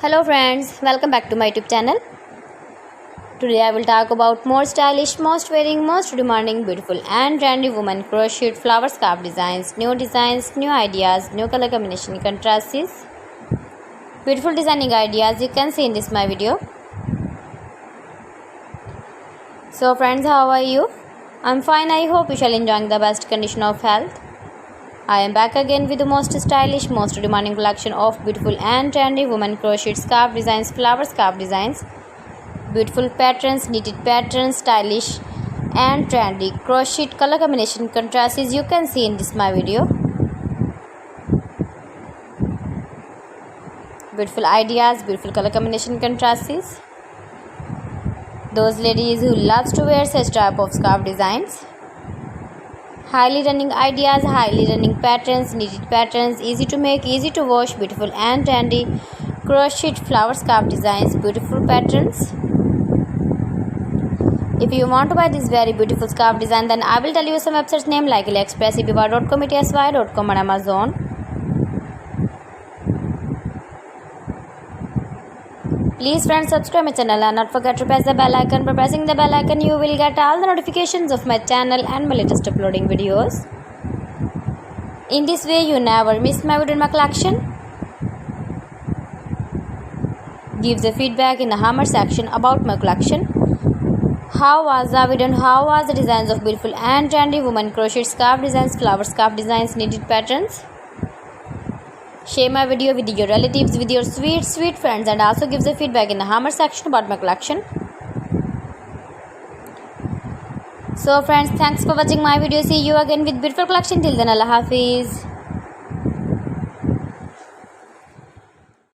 Hello friends, welcome back to my YouTube channel. Today I will talk about more stylish, most wearing, most demanding, beautiful and trendy women crocheted flower scarf designs, new ideas, new color combination contrasts, beautiful designing ideas you can see in this my video. So friends, how are you? I'm fine. I hope you shall enjoying the best condition of health. I am back again with the most stylish, most demanding collection of beautiful and trendy women crocheted scarf designs, flower scarf designs, beautiful patterns, knitted patterns, stylish and trendy crocheted color combination contrasts you can see in this my video. Beautiful ideas, beautiful color combination contrasts. Those ladies who loves to wear such type of scarf designs. Highly running ideas, highly running patterns, knitted patterns, easy to make, easy to wash, beautiful and trendy crocheted flower scarf designs, beautiful patterns. If you want to buy this very beautiful scarf design, then I will tell you some websites name like AliExpress, eBay.com, etsy.com and Amazon. Please friends, subscribe my channel and not forget to press the bell icon. By pressing the bell icon you will get all the notifications of my channel and my latest uploading videos. In this way you never miss my video in my collection. Give the feedback in the comment section about my collection. How was the video and how was the designs of beautiful and trendy women crochet scarf designs, flower scarf designs, knitted patterns? Share my video with your relatives, with your sweet friends, and also give the feedback in the comment section about my collection. So friends, thanks for watching my video. See you again with beautiful collection. Till then, Allah Hafiz.